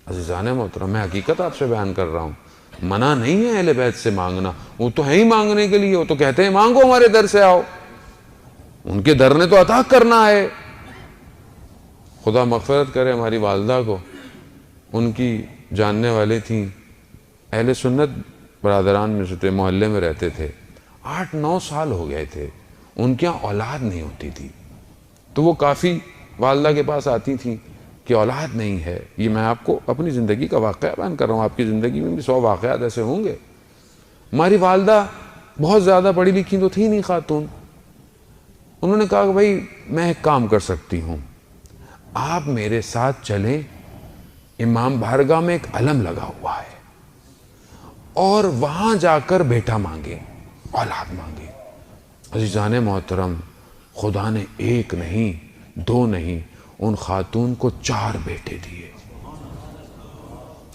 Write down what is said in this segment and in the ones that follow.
عزیزان محترم میں حقیقت آپ سے بیان کر رہا ہوں، منع نہیں ہے اہل بیت سے مانگنا، وہ تو ہے ہی مانگنے کے لیے، وہ تو کہتے ہیں مانگو ہمارے در سے آؤ، ان کے در نے تو عطا کرنا ہے۔ خدا مغفرت کرے ہماری والدہ کو، ان کی جاننے والے تھیں، اہل سنت برادران میں سے تھے، محلے میں رہتے تھے، 8-9 سال ہو گئے تھے، ان کے یہاں اولاد نہیں ہوتی تھی، تو وہ کافی والدہ کے پاس آتی تھیں کہ اولاد نہیں ہے۔ یہ میں آپ کو اپنی زندگی کا واقعہ بیان کر رہا ہوں، آپ کی زندگی میں بھی 100 واقعات ایسے ہوں گے۔ ہماری والدہ بہت زیادہ پڑھی لکھی تو تھی نہیں خاتون، انہوں نے کہا کہ بھائی میں ایک کام کر سکتی ہوں، آپ میرے ساتھ چلیں، امام بارگاہ میں ایک علم لگا ہوا ہے، اور وہاں جا کر بیٹا مانگے، اولاد مانگے۔ عزیزان محترم، خدا نے 1 نہیں 2 نہیں، ان خاتون کو 4 بیٹے دیے۔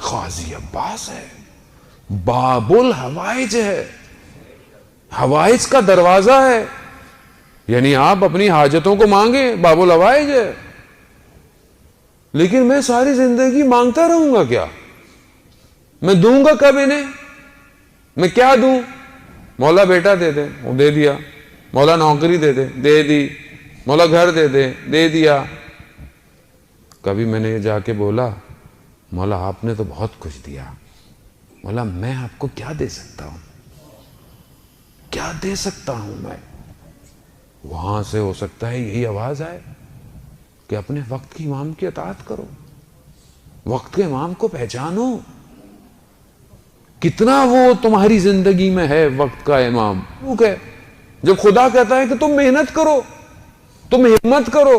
قاضی عباس ہے، باب الحوائج ہے، حوائج کا دروازہ ہے، یعنی آپ اپنی حاجتوں کو مانگیں، باب الحوائج ہے۔ لیکن میں ساری زندگی مانگتا رہوں گا کیا؟ میں دوں گا کب انہیں؟ میں کیا دوں؟ مولا بیٹا دے دے، وہ دے دیا، مولا نوکری دے دے، دے دی، مولا گھر دے دے، دے دیا۔ کبھی میں نے یہ جا کے بولا مولا آپ نے تو بہت کچھ دیا، مولا میں آپ کو کیا دے سکتا ہوں، کیا دے سکتا ہوں میں؟ وہاں سے ہو سکتا ہے یہی آواز آئے کہ اپنے وقت کی امام کی اطاعت کرو، وقت کے امام کو پہچانو، کتنا وہ تمہاری زندگی میں ہے وقت کا امام۔ جب خدا کہتا ہے کہ تم محنت کرو، تم ہمت کرو،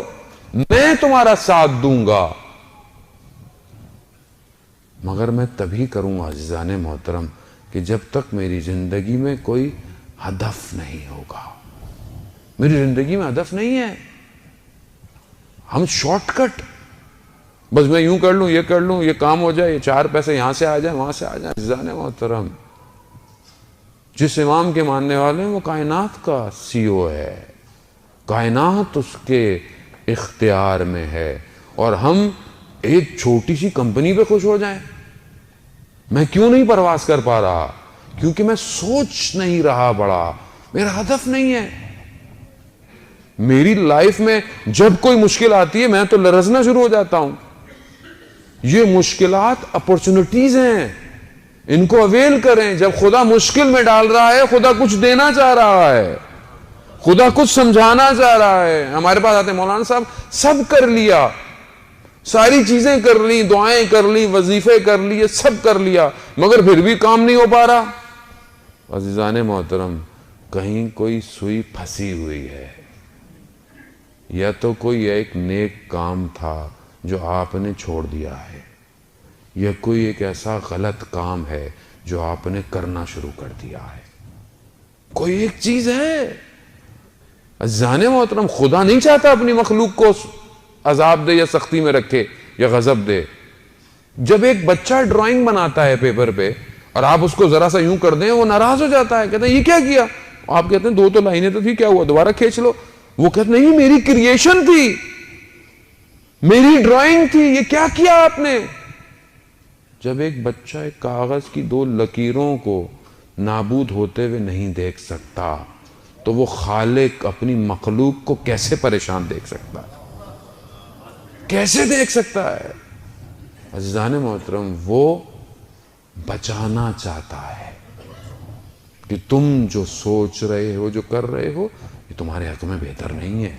میں تمہارا ساتھ دوں گا، مگر میں تبھی کروں گا عزیزان محترم کہ جب تک میری زندگی میں کوئی ہدف نہیں ہوگا۔ میری زندگی میں ہدف نہیں ہے، ہم شارٹ کٹ، بس میں یوں کر لوں، یہ کر لوں، یہ کام ہو جائے، یہ 4 پیسے یہاں سے آ جائیں، وہاں سے آ جائیں۔ عزیزان محترم، جس امام کے ماننے والے ہیں وہ کائنات کا CEO ہے، کائنات اس کے اختیار میں ہے، اور ہم ایک چھوٹی سی کمپنی پہ خوش ہو جائیں۔ میں کیوں نہیں پرواز کر پا رہا؟ کیونکہ میں سوچ نہیں رہا بڑا، میرا ہدف نہیں ہے۔ میری لائف میں جب کوئی مشکل آتی ہے میں تو لرزنا شروع ہو جاتا ہوں۔ یہ مشکلات اپورچونٹیز ہیں، ان کو اویل کریں۔ جب خدا مشکل میں ڈال رہا ہے، خدا کچھ دینا چاہ رہا ہے، خدا کچھ سمجھانا چاہ رہا ہے۔ ہمارے پاس آتے ہیں مولانا صاحب سب کر لیا، ساری چیزیں کر لی، دعائیں کر لی، وظیفے کر لیے، سب کر لیا، مگر پھر بھی کام نہیں ہو پا رہا۔ عزیزان محترم، کہیں کوئی سوئی پھنسی ہوئی ہے، یا تو کوئی ایک نیک کام تھا جو آپ نے چھوڑ دیا ہے، یا کوئی ایک ایسا غلط کام ہے جو آپ نے کرنا شروع کر دیا ہے۔ کوئی ایک چیز ہے۔ عزیزان محترم، خدا نہیں چاہتا اپنی مخلوق کو عذاب دے یا سختی میں رکھے یا غضب دے۔ جب ایک بچہ ڈرائنگ بناتا ہے پیپر پہ اور آپ اس کو ذرا سا یوں کر دیں، وہ ناراض ہو جاتا ہے، کہتے ہیں یہ کیا کیا؟ آپ کہتے ہیں 2 تو لائنیں تو تھی، کیا ہوا، دوبارہ کھینچ لو۔ وہ کہتے نہیں میری کریشن تھی، میری ڈرائنگ تھی، یہ کیا کیا آپ نے؟ جب ایک بچہ ایک کاغذ کی 2 لکیروں کو نابود ہوتے ہوئے نہیں دیکھ سکتا تو وہ خالق اپنی مخلوق کو کیسے پریشان دیکھ سکتا ہے؟ کیسے دیکھ سکتا ہے؟ عزیزان محترم، وہ بچانا چاہتا ہے کہ تم جو سوچ رہے ہو، جو کر رہے ہو، یہ تمہارے حق میں بہتر نہیں ہے۔